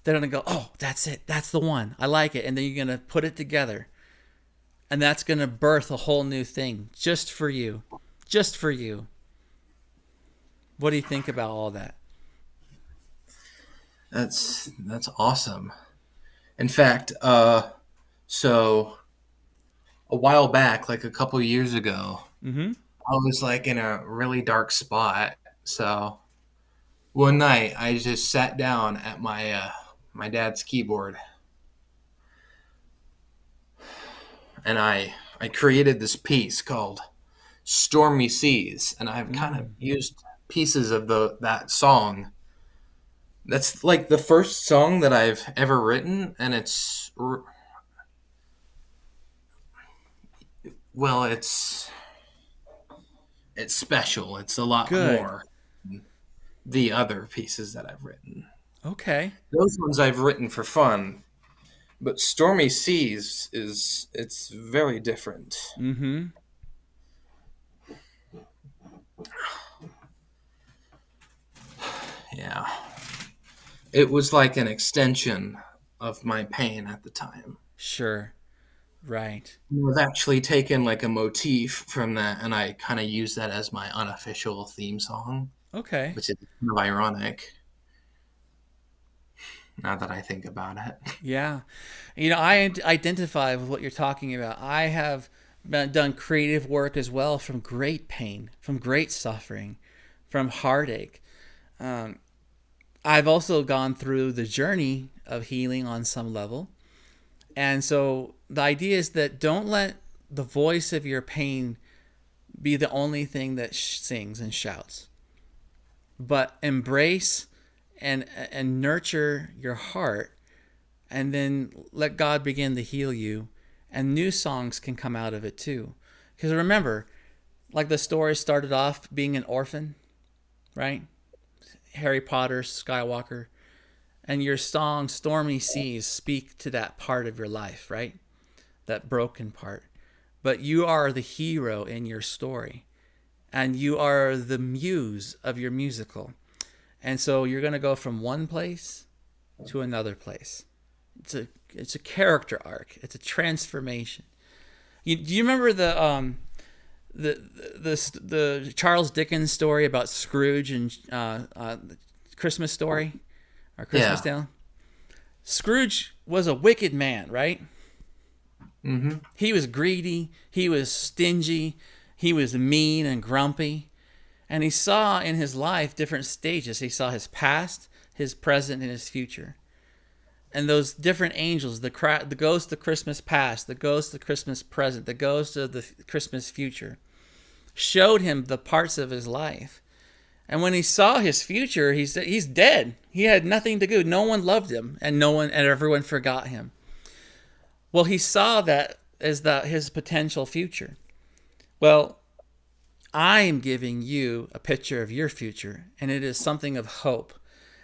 that are going to go, oh, that's it. That's the one. I like it. And then you're going to put it together. And that's going to birth a whole new thing just for you. Just for you. What do you think about all that? That's awesome. In fact, so a while back, like a couple years ago, I was like in a really dark spot. So one night I just sat down at my dad's keyboard, and I created this piece called Stormy Seas, and I've kind of used pieces of that song. That's like the first song that I've ever written, and it's special. It's a lot more than the other pieces that I've written. Okay. Those ones I've written for fun, but Stormy Seas it's very different. Mm-hmm. Yeah. It was like an extension of my pain at the time. Sure. Right. I've actually taken like a motif from that, and I kind of use that as my unofficial theme song. Okay. Which is kind of ironic, now that I think about it. Yeah. I identify with what you're talking about. I have done creative work as well from great pain, from great suffering, from heartache. I've also gone through the journey of healing on some level. And so the idea is that don't let the voice of your pain be the only thing that sings and shouts, but embrace and nurture your heart, and then let God begin to heal you, and new songs can come out of it too. Because remember, like the story started off being an orphan, right? Harry Potter, Skywalker, and your song Stormy Seas speak to that part of your life, right? That broken part. But you are the hero in your story, and you are the muse of your musical. And so you're going to go from one place to another place. It's a character arc. It's a transformation. Do you remember the Charles Dickens story about Scrooge and the Christmas story or Christmas Tale? Scrooge was a wicked man, right? Mm-hmm. He was greedy. He was stingy. He was mean and grumpy. And he saw in his life different stages. He saw his past, his present, and his future. And those different angels, the ghost of Christmas past, the ghost of Christmas present, the ghost of the Christmas future, showed him the parts of his life. And when he saw his future, he said he's dead. He had nothing to do. No one loved him, and everyone forgot him. Well, he saw that as his potential future. Well, I am giving you a picture of your future, and it is something of hope.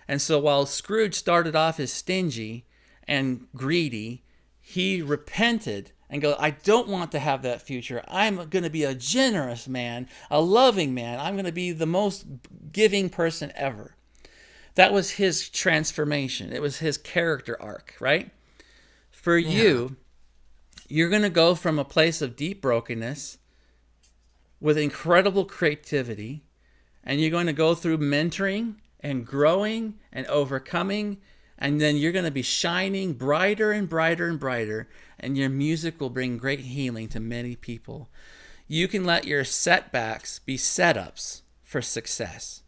And so while Scrooge started off as stingy and greedy, he repented and go, I don't want to have that future. I'm going to be a generous man, a loving man. I'm going to be the most giving person ever. That was his transformation. It was his character arc, right? For you, you're going to go from a place of deep brokenness with incredible creativity, and you're going to go through mentoring and growing and overcoming, and then you're going to be shining brighter and brighter and brighter, and your music will bring great healing to many people. You can let your setbacks be setups for success.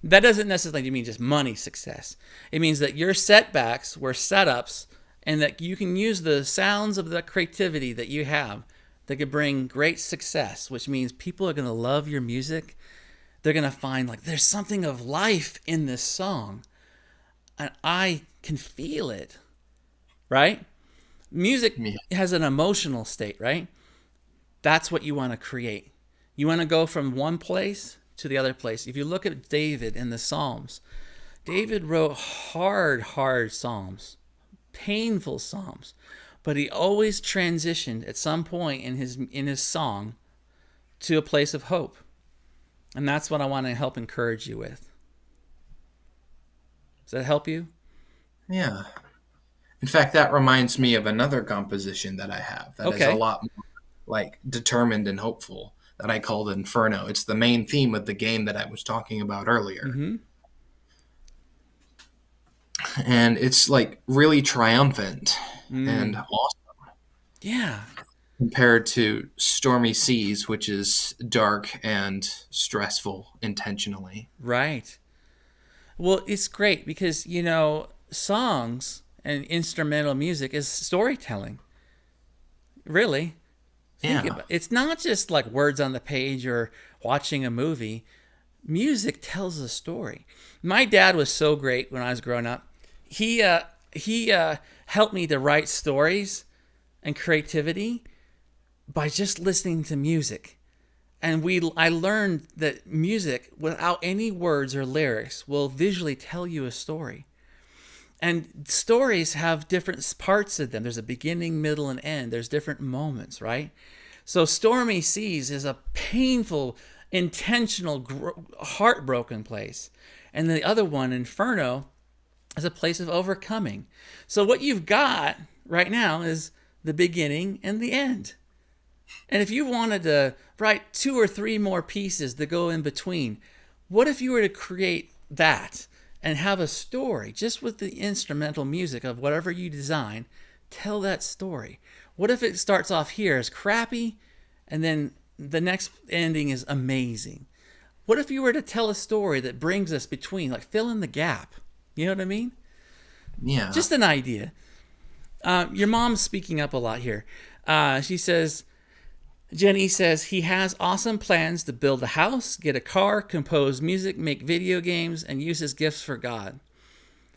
That doesn't necessarily mean just money success. It means that your setbacks were setups, and that you can use the sounds of the creativity that you have that could bring great success, which means people are going to love your music. They're going to find like there's something of life in this song, and I can feel it, right? Music has an emotional state, right? That's what you want to create. You want to go from one place to the other place. If you look at David in the Psalms, David wrote hard Psalms, painful Psalms, but he always transitioned at some point in his song to a place of hope. And that's what I want to help encourage you with. Does that help you? Yeah. In fact, that reminds me of another composition that I have that is a lot more like determined and hopeful that I called Inferno. It's the main theme of the game that I was talking about earlier. Mm-hmm. And it's like really triumphant and awesome. Yeah. Compared to Stormy Seas, which is dark and stressful intentionally. Right. Well, it's great because, songs and instrumental music is storytelling. Really. Think about it. It's not just like words on the page or watching a movie. Music tells a story. My dad was so great when I was growing up. He helped me to write stories and creativity by just listening to music. And I learned that music, without any words or lyrics, will visually tell you a story. And stories have different parts of them. There's a beginning, middle, and end. There's different moments, right? So Stormy Seas is a painful, intentional, heartbroken place. And the other one, Inferno, is a place of overcoming. So what you've got right now is the beginning and the end. And if you wanted to write 2 or 3 more pieces to go in between, what if you were to create that and have a story just with the instrumental music of whatever you design? Tell that story. What if it starts off here as crappy and then the next ending is amazing? What if you were to tell a story that brings us between, like fill in the gap? You know what I mean? Yeah. Just an idea. Your mom's speaking up a lot here. She says, Jenny says he has awesome plans to build a house, get a car, compose music, make video games, and use his gifts for God.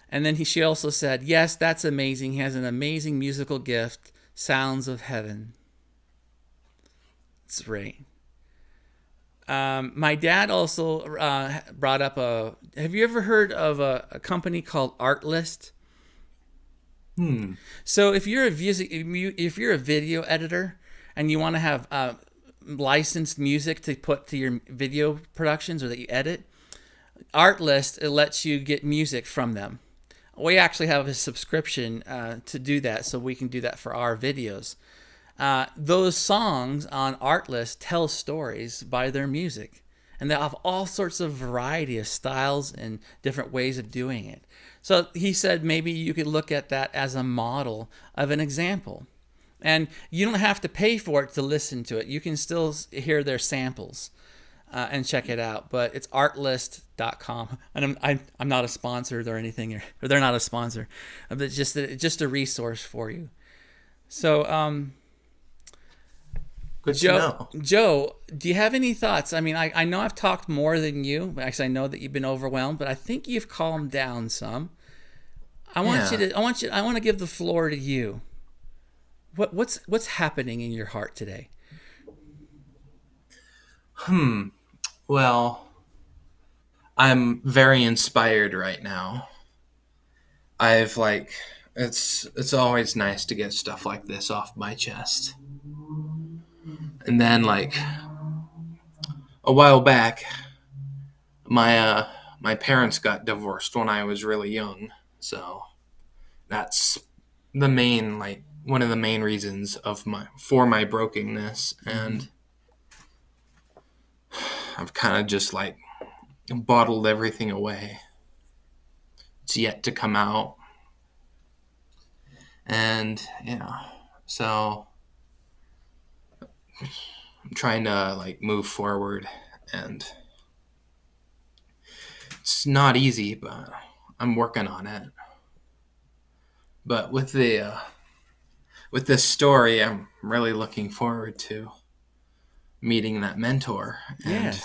And then she also said, yes, that's amazing. He has an amazing musical gift, Sounds of Heaven. It's great. My dad also brought up have you ever heard of a company called Artlist? So if you're a video editor and you want to have licensed music to put to your video productions or that you edit, Artlist, it lets you get music from them. We actually have a subscription to do that, so we can do that for our videos. Those songs on Artlist tell stories by their music, and they have all sorts of variety of styles and different ways of doing it. So he said maybe you could look at that as a model of an example. And you don't have to pay for it to listen to it. You can still hear their samples and check it out. But it's artlist.com. And I'm not a sponsor or anything, or they're not a sponsor. But it's just a resource for you. So, Good to know. Joe, do you have any thoughts? I mean, I know I've talked more than you. Actually, I know that you've been overwhelmed, but I think you've calmed down some. I want to give the floor to you. What's happening in your heart today? Well, I'm very inspired right now. It's always nice to get stuff like this off my chest. And then a while back, my parents got divorced when I was really young. So that's one of the main reasons for my brokenness, and I've kind of just bottled everything away. It's yet to come out. And so I'm trying to move forward, and it's not easy, but I'm working on it. But with this story, I'm really looking forward to meeting that mentor. And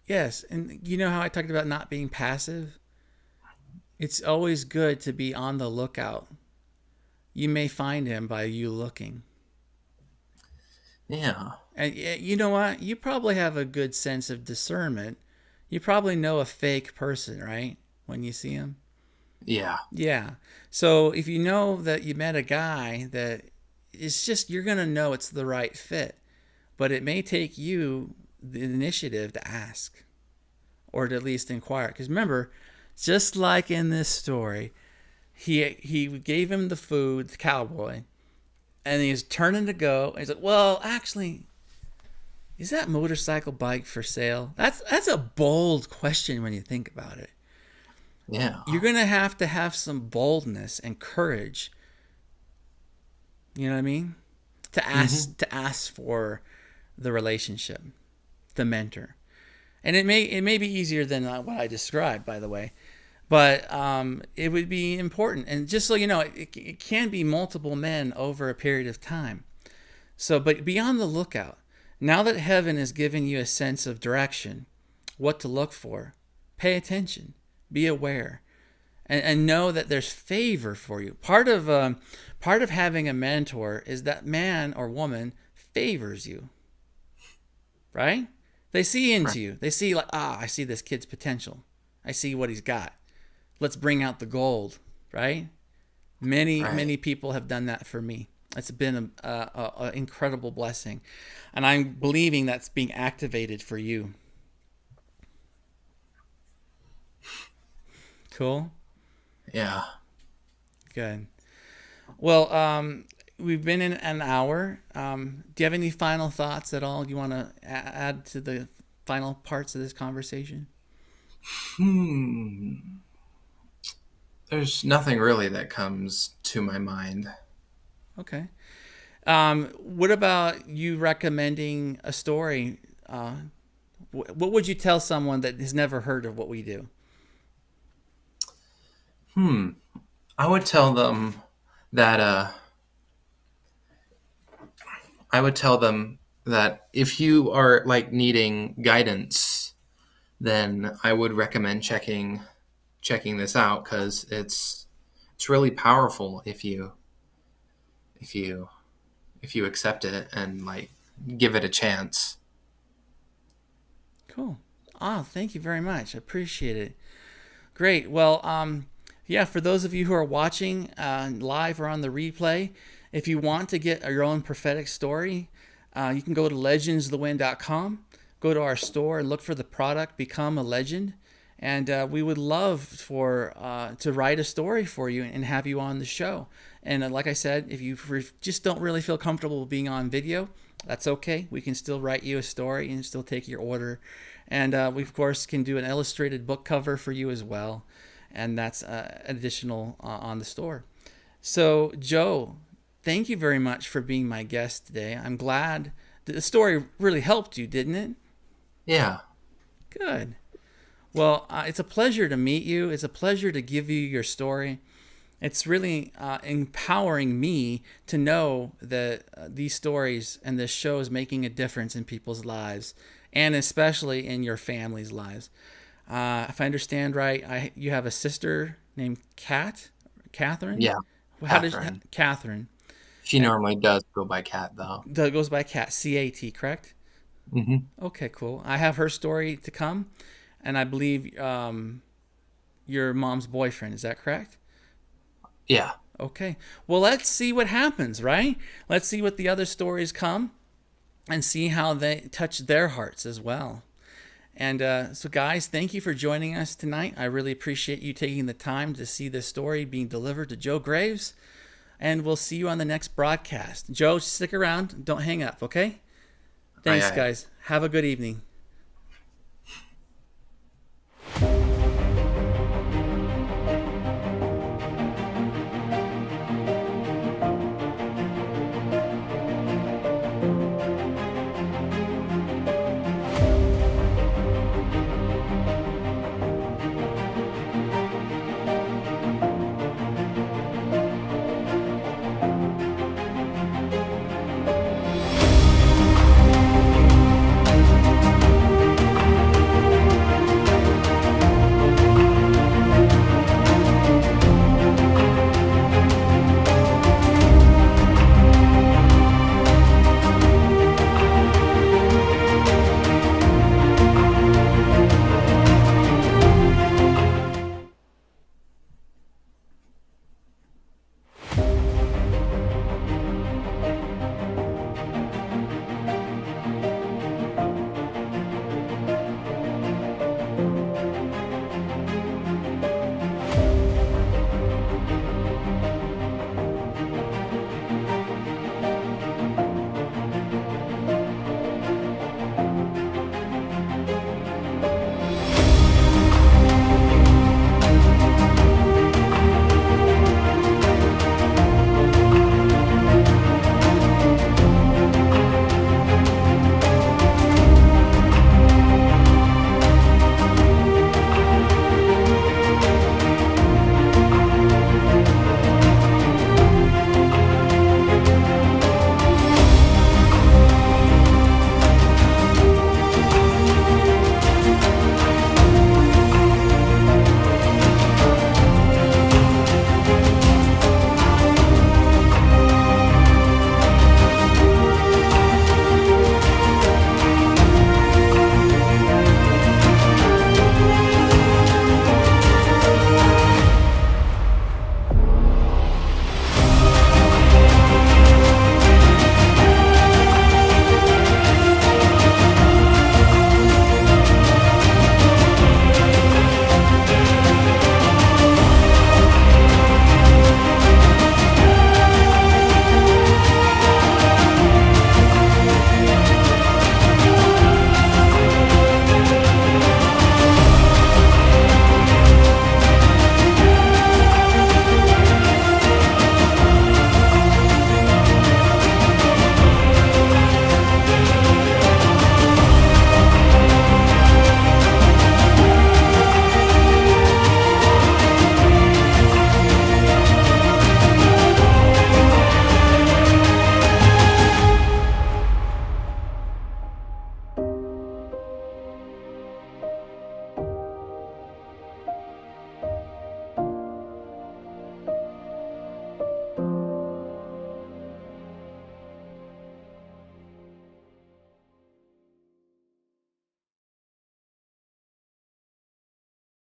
Yes. And you know how I talked about not being passive? It's always good to be on the lookout. You may find him by you looking. yeah. And you know what? You probably have a good sense of discernment. You probably know a fake person, right? When you see him. Yeah. Yeah. So if you know that you met a guy that it's just, you're going to know it's the right fit. But it may take you the initiative to ask or to at least inquire. Because remember, just like in this story, he gave him the food, the cowboy, and he's turning to go. And he's like, well, actually, is that motorcycle bike for sale? That's a bold question when you think about it. Yeah. You're going to have some boldness and courage. You know what I mean? To ask for the relationship, the mentor. And it may be easier than what I described, by the way. But it would be important. And just so you know, it can be multiple men over a period of time. So, but be on the lookout. Now that heaven has given you a sense of direction, what to look for, pay attention, be aware, and know that there's favor for you. Part of having a mentor is that man or woman favors you, right? They see into you. They see I see this kid's potential. I see what he's got. Let's bring out the gold, right? Many people have done that for me. It's been an incredible blessing. And I'm believing that's being activated for you. Cool? Yeah. Good. Well, we've been in an hour. Do you have any final thoughts at all you want to add to the final parts of this conversation? There's nothing really that comes to my mind. Okay. What about you recommending a story? What would you tell someone that has never heard of what we do? I would tell them that I would tell them that if you are like needing guidance, then I would recommend checking this out because it's really powerful if you if you accept it and like give it a chance. Cool. Ah, thank you very much. I appreciate it. Great. Well, yeah, for those of you who are watching live or on the replay, if you want to get your own prophetic story, you can go to legendsofthewind.com, go to our store and look for the product, Become a Legend. And we would love for to write a story for you and have you on the show. And like I said, if you just don't really feel comfortable being on video, that's okay. We can still write you a story and still take your order. And we, of course, can do an illustrated book cover for you as well. And that's additional on the store. So, Joe, thank you very much for being my guest today. I'm glad the story really helped you, didn't it? Yeah. Good. Well, it's a pleasure to meet you. It's a pleasure to give you your story. It's really empowering me to know that these stories and this show is making a difference in people's lives, and especially in your family's lives. If I understand right, you have a sister named Catherine? Yeah. How does Catherine. Catherine? She normally does go by Cat though. That goes by Cat, C-A-T, correct? Hmm. Okay, cool. I have her story to come, and I believe your mom's boyfriend. Is that correct? Yeah. Okay. Well, let's see what happens, right? Let's see what the other stories come and see how they touch their hearts as well. And so, guys, thank you for joining us tonight. I really appreciate you taking the time to see this story being delivered to Joe Graves. And we'll see you on the next broadcast. Joe, stick around. Don't hang up, okay? Thanks, Aye, aye. guys. Have a good evening.